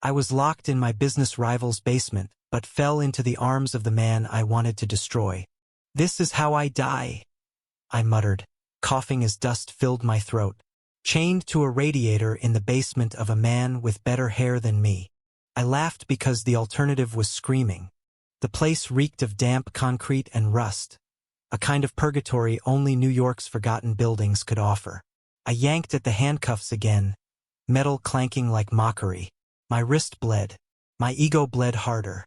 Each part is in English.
I was locked in my business rival's basement, but fell into the arms of the man I wanted to destroy. "This is how I die," I muttered, coughing as dust filled my throat. Chained to a radiator in the basement of a man with better hair than me. I laughed because the alternative was screaming. The place reeked of damp concrete and rust, a kind of purgatory only New York's forgotten buildings could offer. I yanked at the handcuffs again, metal clanking like mockery. My wrist bled. My ego bled harder.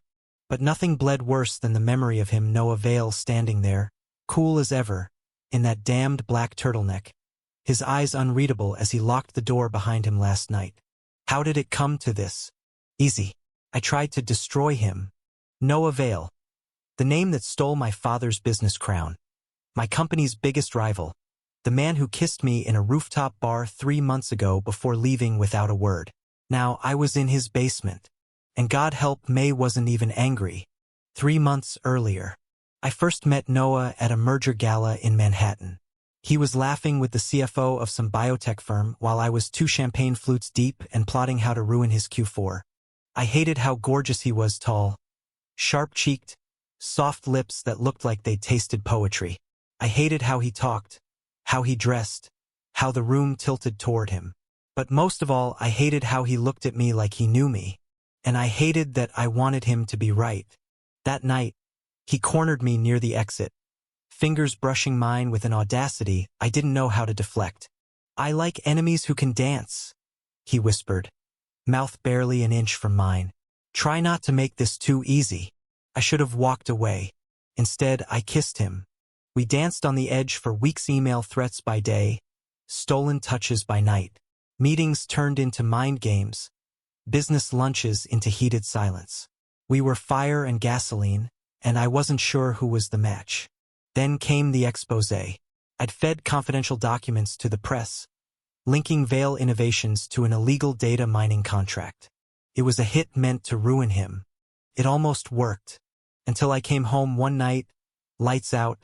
But nothing bled worse than the memory of him, Noah Vale, standing there, cool as ever, in that damned black turtleneck, his eyes unreadable as he locked the door behind him last night. How did it come to this? Easy. I tried to destroy him. Noah Vale. The name that stole my father's business crown. My company's biggest rival. The man who kissed me in a rooftop bar 3 months ago before leaving without a word. Now I was in his basement. And God help May wasn't even angry. 3 months earlier. I first met Noah at a merger gala in Manhattan. He was laughing with the CFO of some biotech firm while I was 2 champagne flutes deep and plotting how to ruin his Q4. I hated how gorgeous he was, tall, sharp-cheeked, soft lips that looked like they'd tasted poetry. I hated how he talked, how he dressed, how the room tilted toward him. But most of all, I hated how he looked at me like he knew me. And I hated that I wanted him to be right. That night, he cornered me near the exit, fingers brushing mine with an audacity I didn't know how to deflect. "I like enemies who can dance," he whispered, mouth barely an inch from mine. "Try not to make this too easy." I should have walked away. Instead, I kissed him. We danced on the edge for weeks, email threats by day, stolen touches by night. Meetings turned into mind games, business lunches into heated silence. We were fire and gasoline, and I wasn't sure who was the match. Then came the expose. I'd fed confidential documents to the press, linking Vale Innovations to an illegal data mining contract. It was a hit meant to ruin him. It almost worked, until I came home one night, lights out,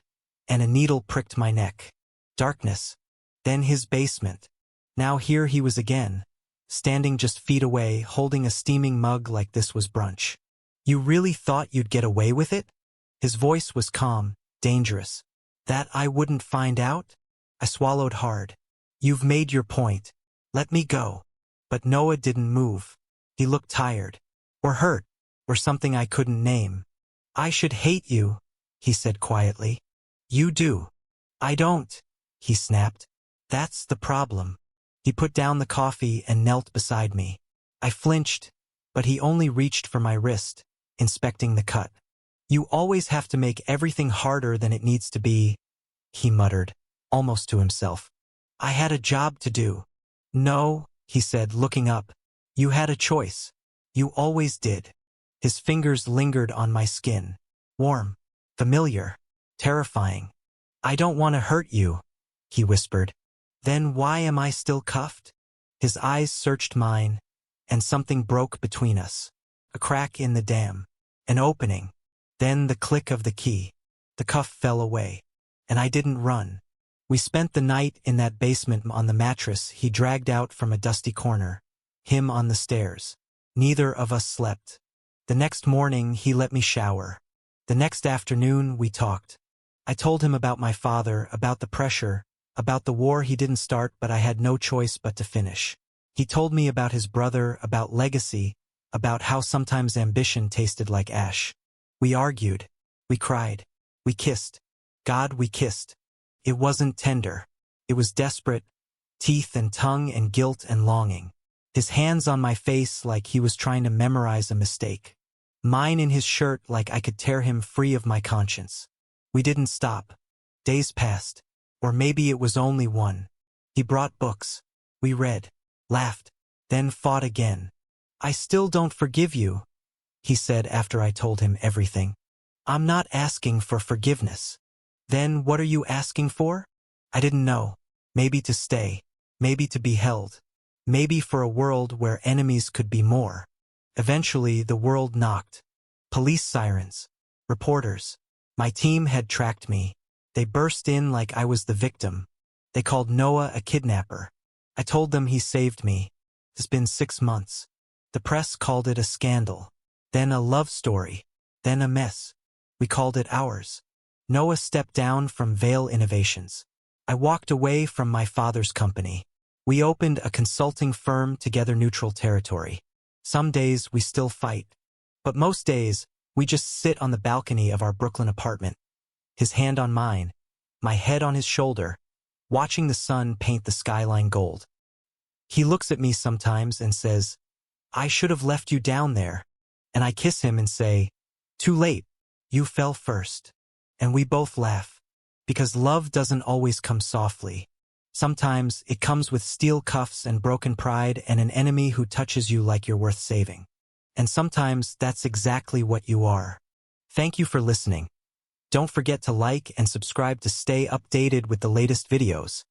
and a needle pricked my neck. Darkness. Then his basement. Now here he was again, standing just feet away, holding a steaming mug like this was brunch. "You really thought you'd get away with it?" His voice was calm, dangerous. "That I wouldn't find out?" I swallowed hard. "You've made your point. Let me go." But Noah didn't move. He looked tired. Or hurt. Or something I couldn't name. "I should hate you," he said quietly. "You do." "I don't," he snapped. "That's the problem." He put down the coffee and knelt beside me. I flinched, but he only reached for my wrist, inspecting the cut. "You always have to make everything harder than it needs to be," he muttered, almost to himself. "I had a job to do." "No," he said, looking up. "You had a choice. You always did." His fingers lingered on my skin. Warm, familiar, terrifying. "I don't want to hurt you," he whispered. "Then why am I still cuffed?" His eyes searched mine, and something broke between us. A crack in the dam. An opening. Then the click of the key. The cuff fell away. And I didn't run. We spent the night in that basement on the mattress he dragged out from a dusty corner. Him on the stairs. Neither of us slept. The next morning he let me shower. The next afternoon we talked. I told him about my father, about the pressure, about the war he didn't start but I had no choice but to finish. He told me about his brother, about legacy, about how sometimes ambition tasted like ash. We argued. We cried. We kissed. God, we kissed. It wasn't tender. It was desperate, teeth and tongue and guilt and longing. His hands on my face like he was trying to memorize a mistake. Mine in his shirt like I could tear him free of my conscience. We didn't stop. Days passed. Or maybe it was only one. He brought books. We read, laughed, then fought again. "I still don't forgive you," he said after I told him everything. "I'm not asking for forgiveness." "Then what are you asking for?" I didn't know. Maybe to stay. Maybe to be held. Maybe for a world where enemies could be more. Eventually, the world knocked. Police sirens. Reporters. My team had tracked me. They burst in like I was the victim. They called Noah a kidnapper. I told them he saved me. It's been 6 months. The press called it a scandal, then a love story, then a mess. We called it ours. Noah stepped down from Vale Innovations. I walked away from my father's company. We opened a consulting firm together, neutral territory. Some days we still fight, but most days we just sit on the balcony of our Brooklyn apartment, his hand on mine, my head on his shoulder, watching the sun paint the skyline gold. He looks at me sometimes and says, "I should have left you down there." And I kiss him and say, "Too late, you fell first." And we both laugh, because love doesn't always come softly. Sometimes it comes with steel cuffs and broken pride and an enemy who touches you like you're worth saving. And sometimes that's exactly what you are. Thank you for listening. Don't forget to like and subscribe to stay updated with the latest videos.